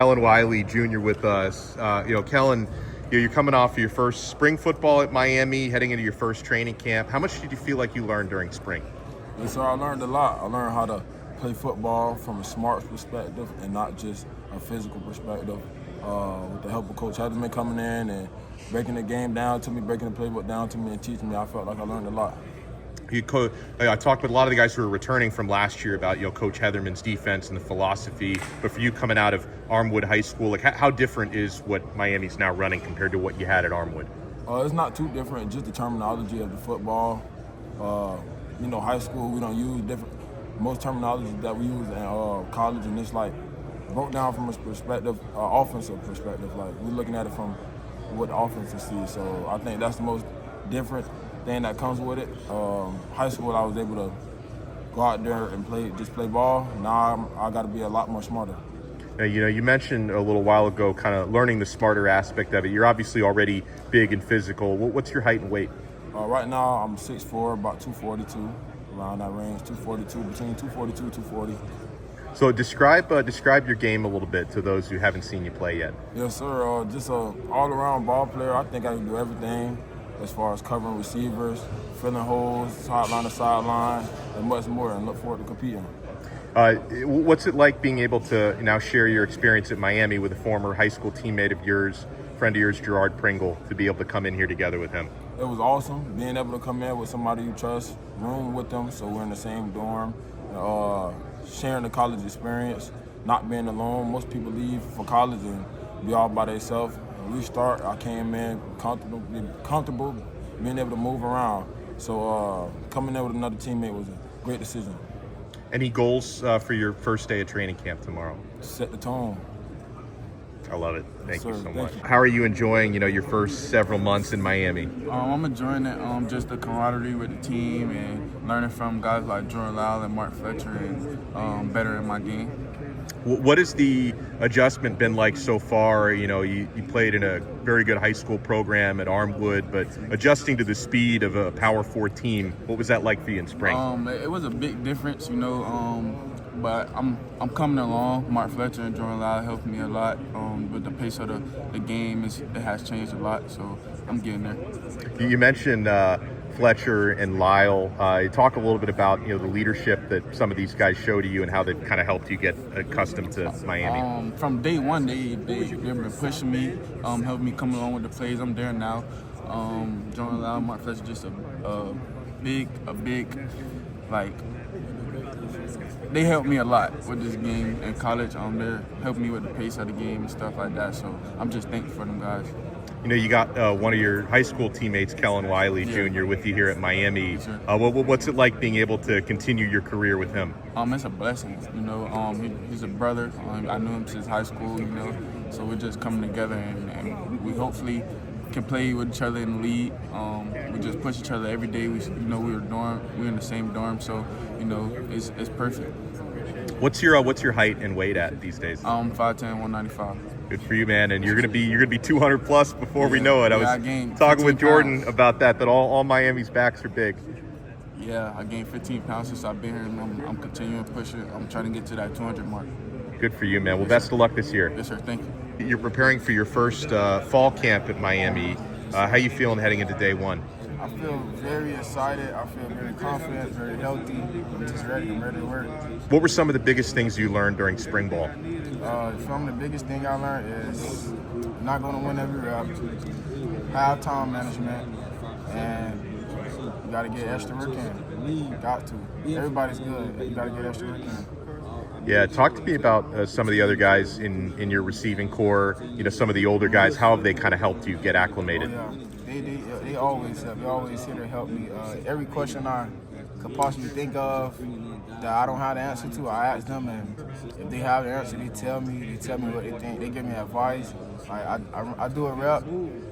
Kellen Wiley Jr. with us. Kellen, you're coming off of your first spring football at Miami, heading into your first training camp. How much did you feel like you learned during spring? Yes, sir, I learned a lot. I learned how to play football from a smart perspective and not just a physical perspective. With the help of Coach Hayden coming in and breaking the game down to me, breaking the playbook down to me and teaching me, I felt like I learned a lot. I talked with a lot of the guys who were returning from last year about Coach Heatherman's defense and the philosophy. But for you coming out of Armwood High School, how different is what Miami's now running compared to what you had at Armwood? It's not too different, just the terminology of the football. High school we don't use different. Most terminology that we use in college, and it's like broke down from a perspective, offensive perspective. Like we're looking at it from what the offense sees. So I think that's the most different thing that comes with it. High school, I was able to go out there and play ball. Now I got to be a lot more smarter. Now, you mentioned a little while ago kind of learning the smarter aspect of it. You're obviously already big and physical. What's your height and weight? Right now, I'm 6'4", about 242, around that range, 242, between 242 and 240. So describe your game a little bit to those who haven't seen you play yet. Yes, sir. Just an all-around ball player. I think I can do everything as far as covering receivers, filling holes, sideline to sideline, and much more, and look forward to competing. What's it like being able to now share your experience at Miami with a former high school teammate of yours, friend of yours, Girard Pringle, to be able to come in here together with him? It was awesome being able to come in with somebody you trust, room with them, so we're in the same dorm, sharing the college experience, not being alone. Most people leave for college and be all by themselves. Restart, I came in comfortable, being able to move around. So coming in with another teammate was a great decision. Any goals for your first day of training camp tomorrow? Set the tone. I love it. Thank you so much. You. How are you enjoying, your first several months in Miami? I'm enjoying it, just the camaraderie with the team and learning from guys like Jordan Lowe and Mark Fletcher and bettering my game. What has the adjustment been like so far? You played in a very good high school program at Armwood, but adjusting to the speed of a Power 4 team, what was that like for you in spring? It was a big difference, but I'm coming along. Mark Fletcher and Jordan Lowe helped me a lot. With the pace of the game, it has changed a lot, so I'm getting there. You mentioned Fletcher and Lyle. Talk a little bit about the leadership that some of these guys show to you and how they've kind of helped you get accustomed to Miami. From day one, they've been pushing me, helping me come along with the plays. I'm there now. Jordan Lowe, Mark Fletcher, just a big they helped me a lot with this game in college. They're helping me with the pace of the game and stuff like that. So I'm just thankful for them guys. You got one of your high school teammates, Kellen Wiley Jr., with you here at Miami. Sure. What's it like being able to continue your career with him? It's a blessing. He's a brother. I knew him since high school. So we're just coming together and we hopefully can play with each other in the league. We just push each other every day. We're in the same dorm, so it's perfect. What's your height and weight at these days? 5'10", 195. Good for you, man. And you're gonna be 200 plus before we know it. I was talking with Jordan pounds. about that all Miami's backs are big. Yeah, I gained 15 pounds since I've been here, and I'm continuing to push it. I'm trying to get to that 200 mark. Good for you, man. Well, best of luck this year. Yes, sir. Thank you. You're preparing for your first fall camp at Miami. How you feeling heading into day one? I feel very excited. I feel very confident, very healthy. I'm just ready. I'm ready to work. What were some of the biggest things you learned during spring ball? Some of the biggest thing I learned is not going to win every rep, have time management, and you got to get extra work in. You got to. Everybody's good. You got to get extra work in. Yeah, talk to me about some of the other guys in your receiving core. Some of the older guys. How have they kind of helped you get acclimated? Oh, yeah. They always help. They always here to help me. Every question I could possibly think of that I don't have the answer to, I ask them, and if they have the answer, they tell me what they think. They give me advice. I do a rep.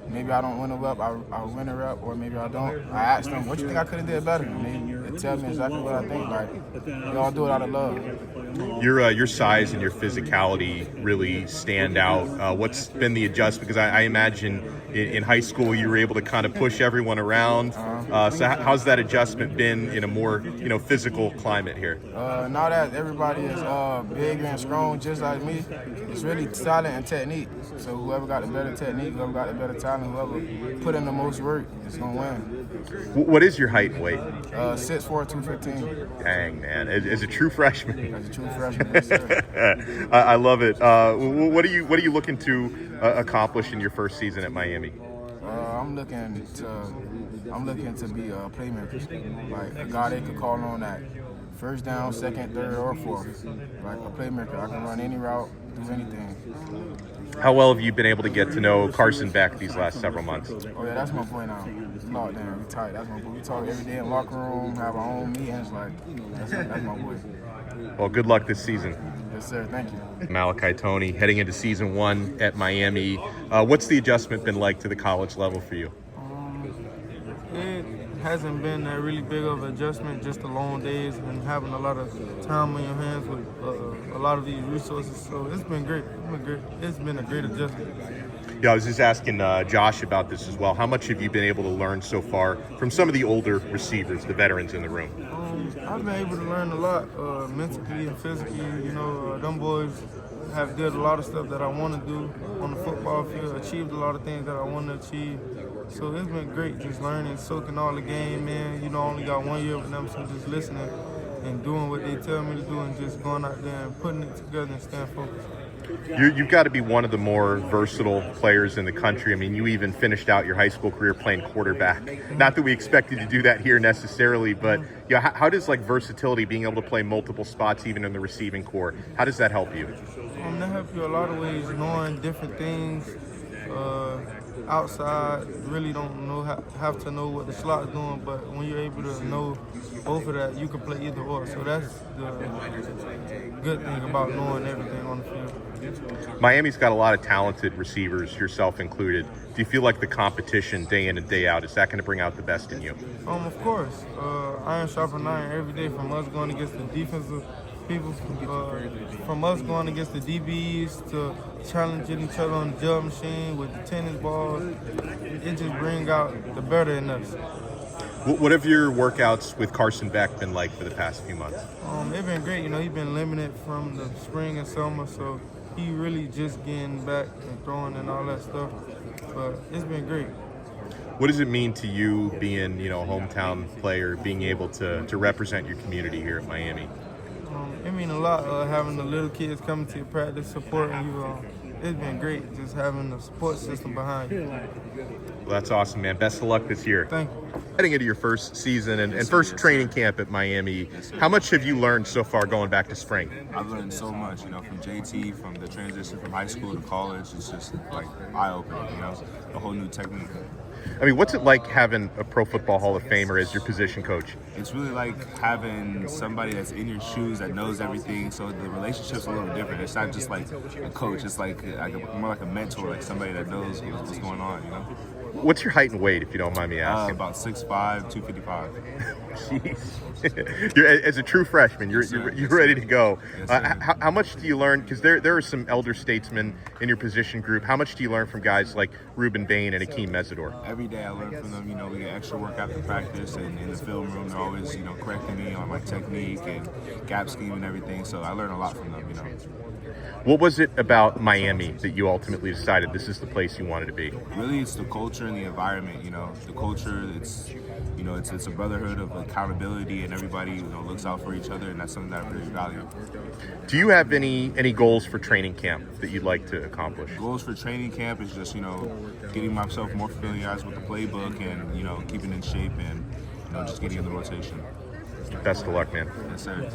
Maybe I don't win a rep. I win a rep, or maybe I don't. I ask them, what you think I could have did better? And They tell me exactly what I think. Like, we all do it out of love. Your size and your physicality really stand out. What's been the adjustment? Because I imagine in high school you were able to kind of push everyone around. So how's that adjustment been in a more physical climate here? Now that everybody is big and strong just like me, it's really talent and technique. So whoever got the better technique, whoever got the better talent, whoever put in the most work is going to win. What is your height and weight? 6'4", 215. Dang, man. As a true freshman. As a true freshman, yes, sir. I love it. What are you looking to accomplish in your first season at Miami? I'm looking to be a playmaker, like a guy they could call on that first down, second, third, or fourth. Like a playmaker, I can run any route, do anything. How well have you been able to get to know Carson Beck these last several months? Oh yeah, that's my boy now. Locked down, we tight. That's my boy. We talk every day in the locker room, have our own meetings. Like that's my boy. Well, good luck this season. Yes, sir. Thank you. Malachi Toney heading into season 1 at Miami. What's the adjustment been like to the college level for you? It hasn't been a really big of an adjustment, just the long days and having a lot of time on your hands with a lot of these resources. So it's been great. It's been a great adjustment. Yeah, I was just asking Josh about this as well. How much have you been able to learn so far from some of the older receivers, the veterans in the room? I've been able to learn a lot mentally and physically. Them boys have did a lot of stuff that I want to do on the football field, achieved a lot of things that I want to achieve. So it's been great just learning, soaking all the game in. I only got 1 year with them, so just listening and doing what they tell me to do and just going out there and putting it together and staying focused. You've got to be one of the more versatile players in the country. I mean, you even finished out your high school career playing quarterback. Not that we expect you to do that here necessarily, but how does versatility, being able to play multiple spots even in the receiving corps, how does that help you? That helps you a lot of ways, knowing different things. Outside, really don't have to know what the slot's doing, but when you're able to know both of that, you can play either or. So that's the good thing about knowing everything on the field. Miami's got a lot of talented receivers, yourself included. Do you feel like the competition day in and day out, is that going to bring out the best in you? Of course. Iron sharpens iron every day, from us going against the defensive people, from us going against the DBs to challenging each other on the jump machine with the tennis balls. It just brings out the better in us. What have your workouts with Carson Beck been like for the past few months? They've been great. He's been limited from the spring and summer, so he really just getting back and throwing and all that stuff. But it's been great. What does it mean to you being, a hometown player, being able to represent your community here at Miami? It means a lot having the little kids coming to your practice, supporting you. It's been great just having the support system behind you. Well, that's awesome, man. Best of luck this year. Thank you. Heading into your first season and first training camp at Miami, how much have you learned so far going back to spring? I've learned so much, from JT, from the transition from high school to college. It's just eye-opening, a whole new technique. I mean, what's it like having a Pro Football Hall of Famer as your position coach? It's really like having somebody that's in your shoes that knows everything, so the relationship's a little different. It's not just like a coach, it's like more like a mentor, like somebody that knows what's going on, What's your height and weight, if you don't mind me asking? About 6'5", 255. Jeez. As a true freshman, you're ready to go. Yes, how much do you learn? Because there are some elder statesmen in your position group. How much do you learn from guys like Ruben Bain and Akeem Mesidor? Every day I learn from them. We get extra work after practice, and in the film room they're always correcting me on my technique and gap scheme and everything. So I learn a lot from them. What was it about Miami that you ultimately decided this is the place you wanted to be? Really, it's the culture and the environment. The culture. It's a brotherhood of accountability, and everybody looks out for each other, and that's something that I really value. Do you have any goals for training camp that you'd like to accomplish? Goals for training camp is just getting myself more familiarized with the playbook and keeping in shape and just getting in the rotation. Best of luck, man. Yes, sir.